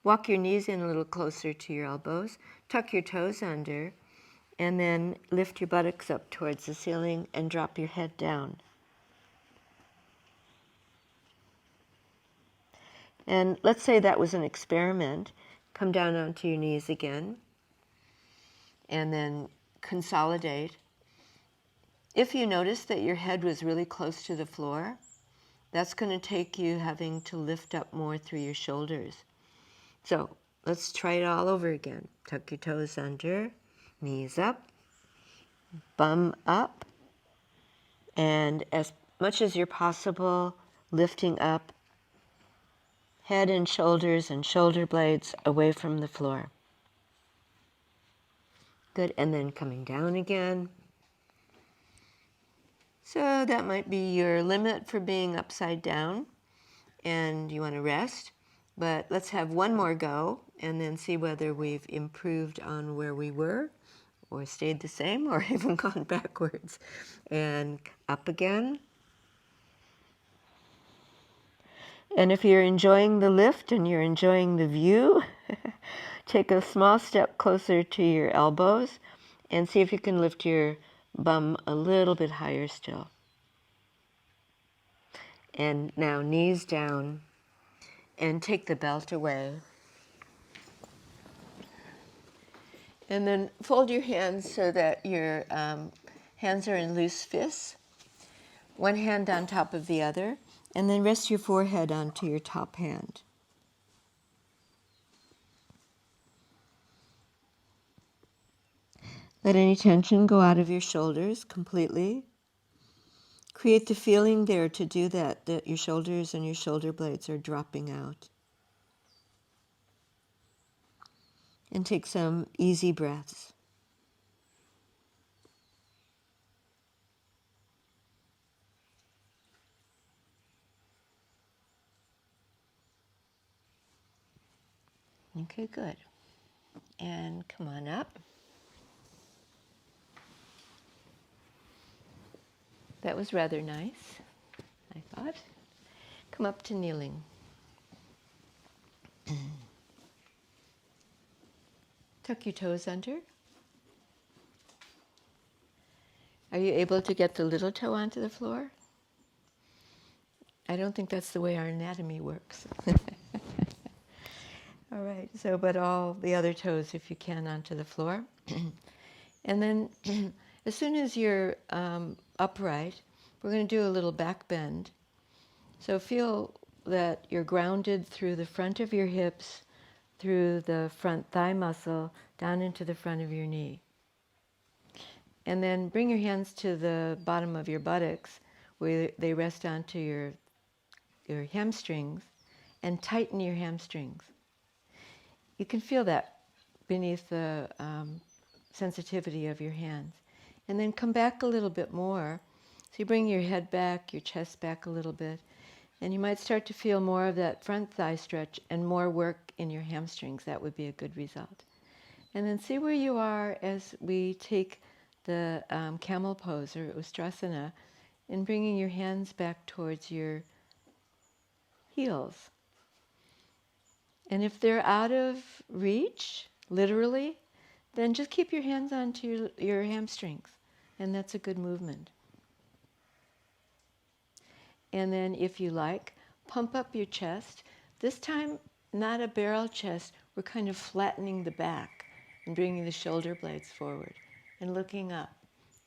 Walk your knees in a little closer to your elbows, tuck your toes under, and then lift your buttocks up towards the ceiling and drop your head down. And let's say that was an experiment. Come down onto your knees again, and then consolidate. If you notice that your head was really close to the floor, that's going to take you having to lift up more through your shoulders. So let's try it all over again. Tuck your toes under, knees up, bum up, and as much as you're possible, lifting up head and shoulder blades away from the floor. Good, and then coming down again. So that might be your limit for being upside down, and you want to rest. But let's have one more go, and then see whether we've improved on where we were, or stayed the same, or even gone backwards. And up again. And if you're enjoying the lift and you're enjoying the view, take a small step closer to your elbows and see if you can lift your bum a little bit higher still. And now knees down and take the belt away. And then fold your hands so that your hands are in loose fists, one hand on top of the other, and then rest your forehead onto your top hand. Let any tension go out of your shoulders completely. Create the feeling there to do that your shoulders and your shoulder blades are dropping out. And take some easy breaths. Okay, good. And come on up. That was rather nice, I thought. Come up to kneeling. Tuck your toes under. Are you able to get the little toe onto the floor? I don't think that's the way our anatomy works. All right, so but all the other toes, if you can, onto the floor. And then as soon as you're upright, we're going to do a little back bend. So feel that you're grounded through the front of your hips, through the front thigh muscle, down into the front of your knee. And then bring your hands to the bottom of your buttocks, where they rest onto your hamstrings, and tighten your hamstrings. You can feel that beneath the sensitivity of your hands. And then come back a little bit more. So you bring your head back, your chest back a little bit, and you might start to feel more of that front thigh stretch and more work in your hamstrings. That would be a good result. And then see where you are as we take the Camel Pose or Uttanasana, in bringing your hands back towards your heels. And if they're out of reach, literally, then just keep your hands onto your hamstrings, and that's a good movement. And then if you like, pump up your chest. This time, not a barrel chest, we're kind of flattening the back and bringing the shoulder blades forward and looking up,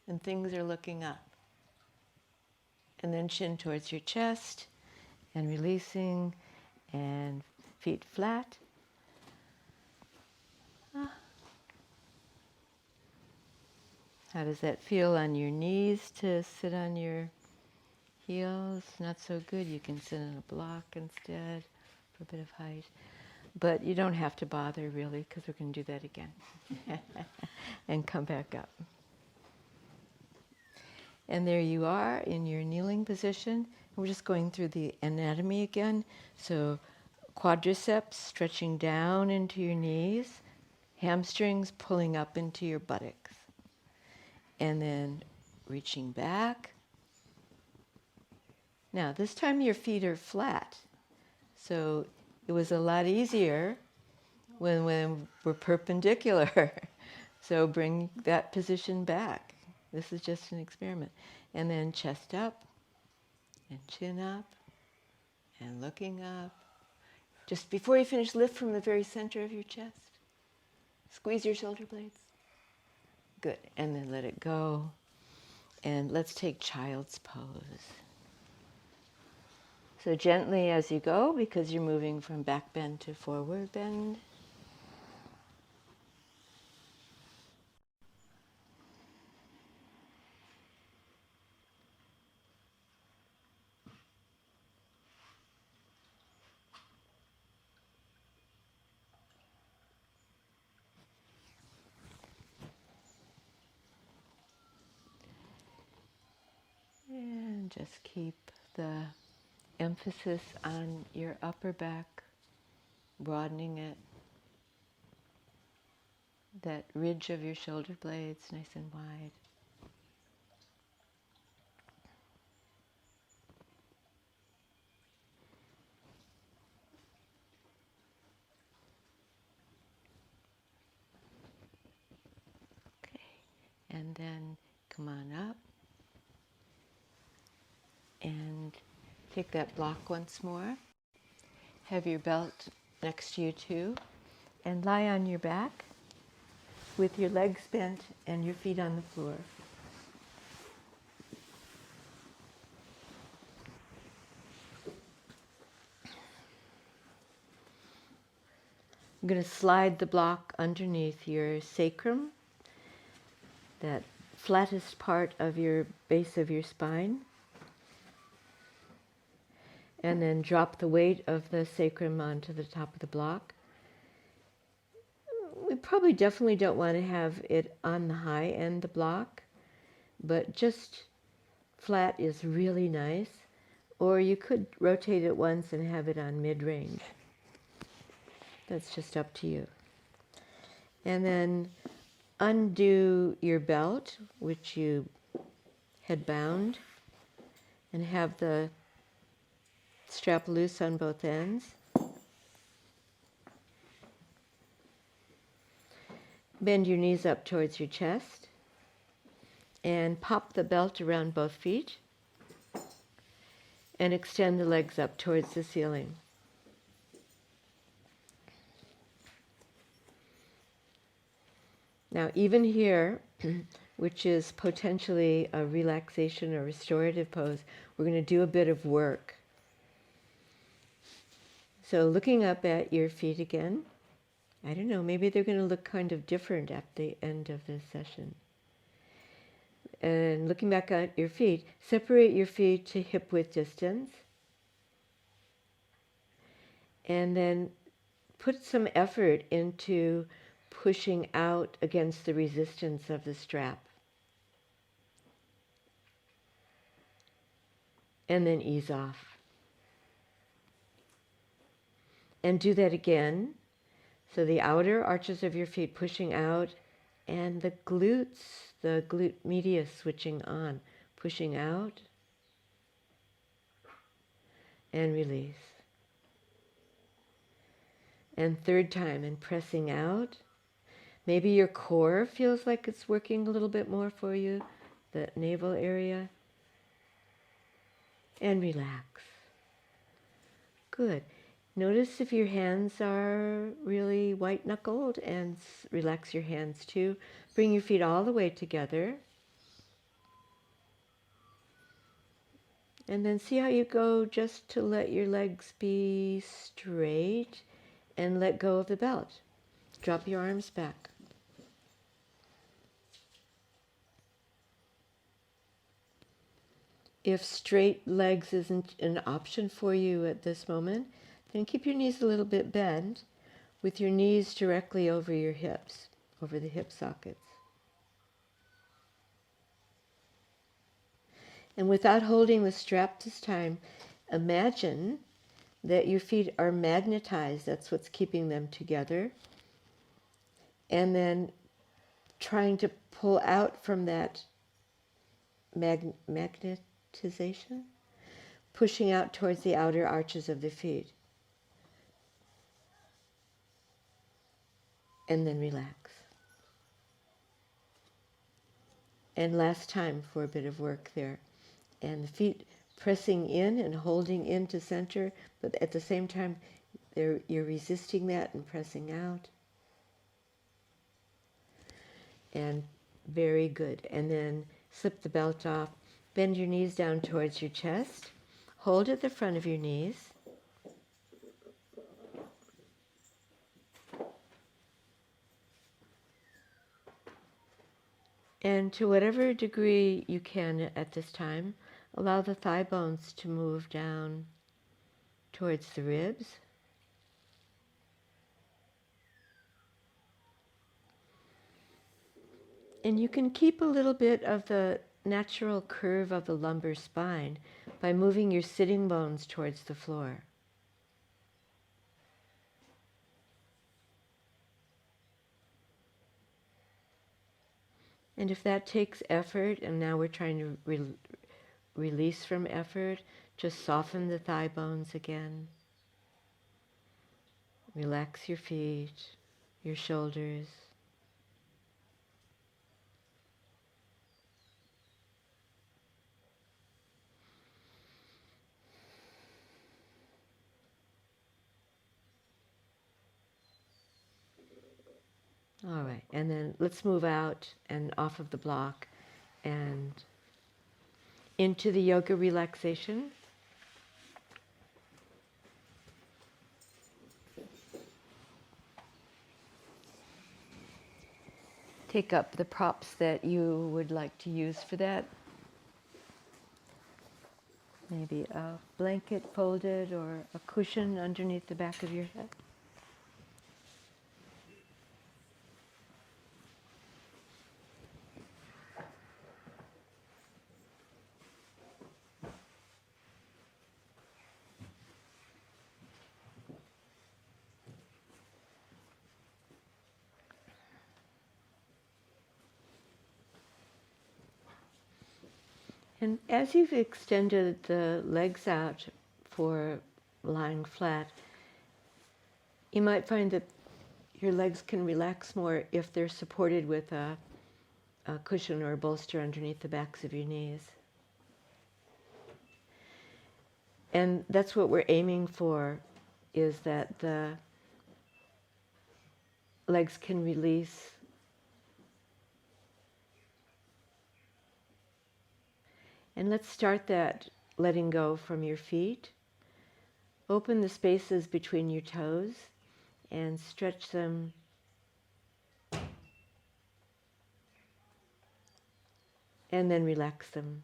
and things are looking up. And then chin towards your chest and releasing, and feet flat. How does that feel on your knees to sit on your heels? Not so good. You can sit on a block instead for a bit of height. But you don't have to bother really, because we're going to do that again. And come back up. And there you are in your kneeling position. We're just going through the anatomy again. So quadriceps stretching down into your knees, hamstrings pulling up into your buttocks. And then reaching back. Now, this time your feet are flat. So it was a lot easier when we're perpendicular. So bring that position back. This is just an experiment. And then chest up, and chin up, and looking up. Just before you finish, lift from the very center of your chest. Squeeze your shoulder blades. Good. And then let it go. And let's take child's pose. So gently as you go, because you're moving from back bend to forward bend. And just keep the emphasis on your upper back, broadening it. That ridge of your shoulder blades nice and wide. Okay, and then come on up and take that block once more. Have your belt next to you too, and lie on your back with your legs bent and your feet on the floor. I'm going to slide the block underneath your sacrum, that flattest part of your base of your spine, and then drop the weight of the sacrum onto the top of the block. We probably definitely don't want to have it on the high end, the block, but just flat is really nice. Or you could rotate it once and have it on mid-range. That's just up to you. And then undo your belt, which you had bound, and have the strap loose on both ends. Bend your knees up towards your chest and pop the belt around both feet and extend the legs up towards the ceiling. Now, even here, which is potentially a relaxation or restorative pose, we're going to do a bit of work. So looking up at your feet again, I don't know, maybe they're going to look kind of different at the end of this session. And looking back at your feet, separate your feet to hip width distance. And then put some effort into pushing out against the resistance of the strap. And then ease off. And do that again. So the outer arches of your feet pushing out and the glutes, the glute medius switching on, pushing out and release. And third time, and pressing out. Maybe your core feels like it's working a little bit more for you, the navel area. And relax. Good. Notice if your hands are really white-knuckled, and relax your hands too. Bring your feet all the way together. And then see how you go just to let your legs be straight and let go of the belt. Drop your arms back. If straight legs isn't an option for you at this moment, then keep your knees a little bit bent with your knees directly over your hips, over the hip sockets. And without holding the strap this time, imagine that your feet are magnetized. That's what's keeping them together. And then trying to pull out from that magnetization, pushing out towards the outer arches of the feet. And then relax. And last time for a bit of work there. And the feet pressing in and holding into center, but at the same time, you're resisting that and pressing out. And very good. And then slip the belt off. Bend your knees down towards your chest. Hold at the front of your knees. And to whatever degree you can at this time, allow the thigh bones to move down towards the ribs. And you can keep a little bit of the natural curve of the lumbar spine by moving your sitting bones towards the floor. And if that takes effort, and now we're trying to release from effort, just soften the thigh bones again. Relax your feet, your shoulders. All right, and then let's move out and off of the block and into the yoga relaxation. Take up the props that you would like to use for that. Maybe a blanket folded or a cushion underneath the back of your head. And as you've extended the legs out for lying flat, you might find that your legs can relax more if they're supported with a cushion or a bolster underneath the backs of your knees. And that's what we're aiming for, is that the legs can release. And let's start that letting go from your feet. Open the spaces between your toes and stretch them and then relax them.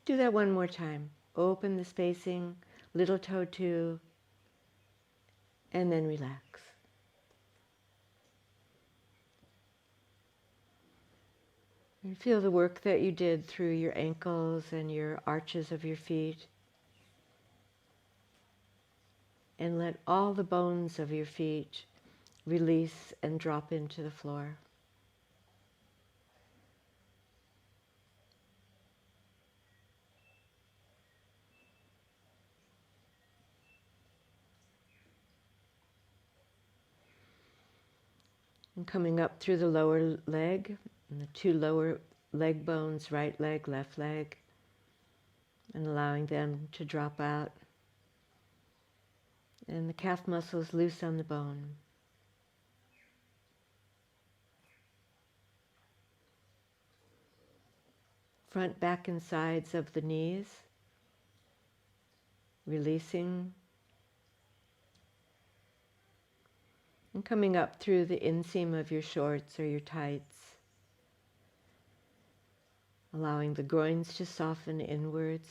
Do that one more time. Open the spacing, little toe two, and then relax. And feel the work that you did through your ankles and your arches of your feet. And let all the bones of your feet release and drop into the floor. And coming up through the lower leg, and the two lower leg bones, right leg, left leg, and allowing them to drop out. And the calf muscles loose on the bone. Front, back, and sides of the knees, releasing. And coming up through the inseam of your shorts or your tights, allowing the groins to soften inwards,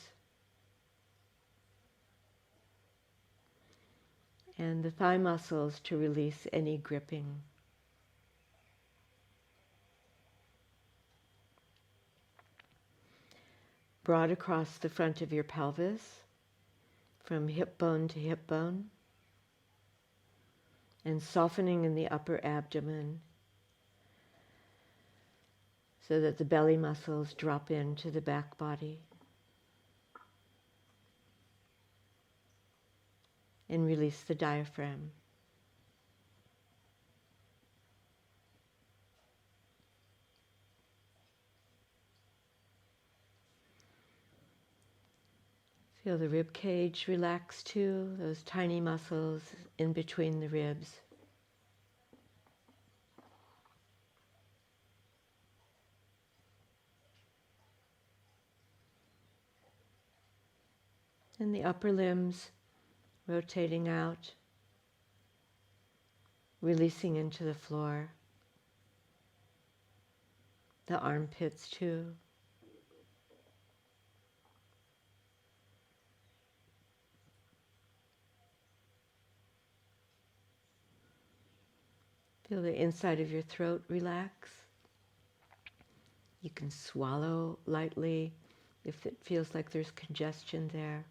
and the thigh muscles to release any gripping. Broad across the front of your pelvis, from hip bone to hip bone, and softening in the upper abdomen so that the belly muscles drop into the back body. And release the diaphragm. Feel the rib cage relax too, those tiny muscles in between the ribs. And the upper limbs rotating out, releasing into the floor. The armpits too. Feel the inside of your throat relax. You can swallow lightly if it feels like there's congestion there.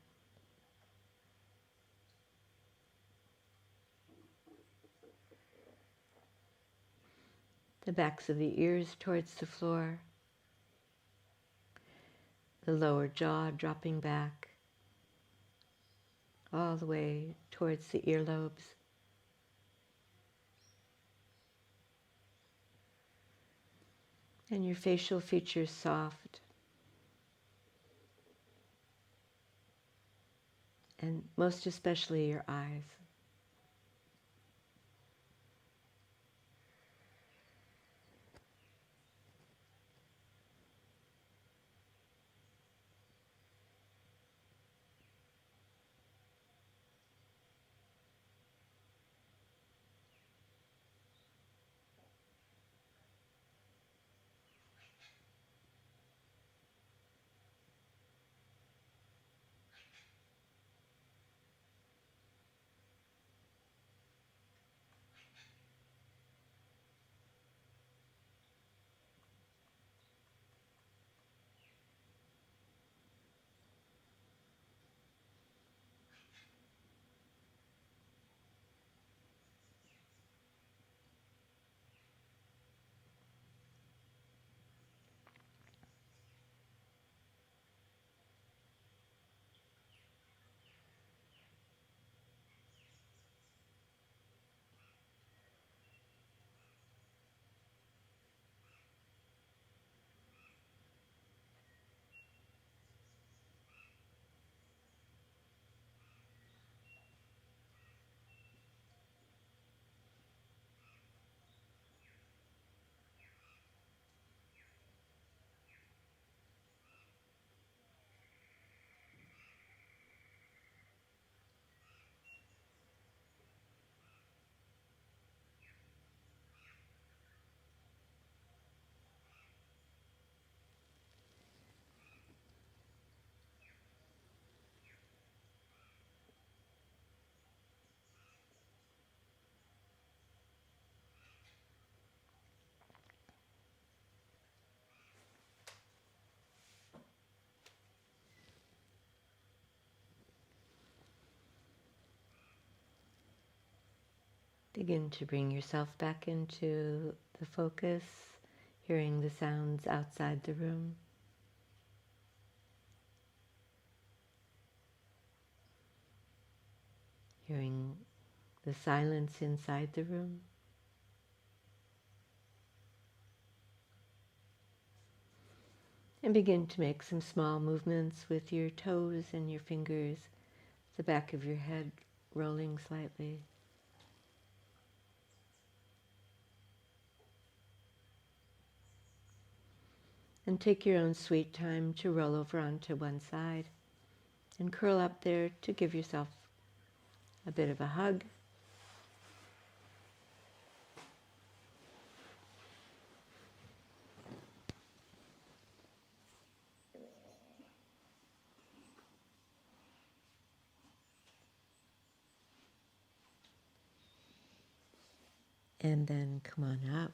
The backs of the ears towards the floor. The lower jaw dropping back all the way towards the earlobes. And your facial features soft. And most especially your eyes. Begin to bring yourself back into the focus, hearing the sounds outside the room. Hearing the silence inside the room. And begin to make some small movements with your toes and your fingers, the back of your head rolling slightly. And take your own sweet time to roll over onto one side and curl up there to give yourself a bit of a hug. And then come on up.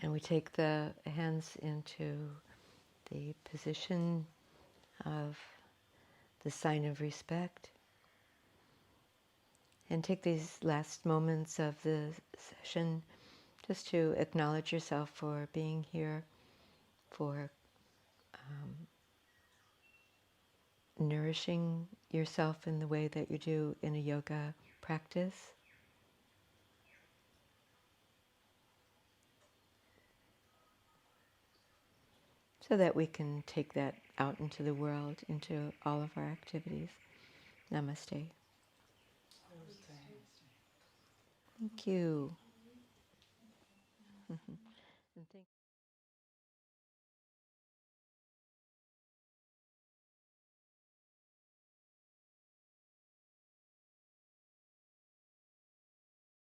And we take the hands into the position of the sign of respect. And take these last moments of the session just to acknowledge yourself for being here, for nourishing yourself in the way that you do in a yoga practice. So that we can take that out into the world, into all of our activities. Namaste. Thank you. And thank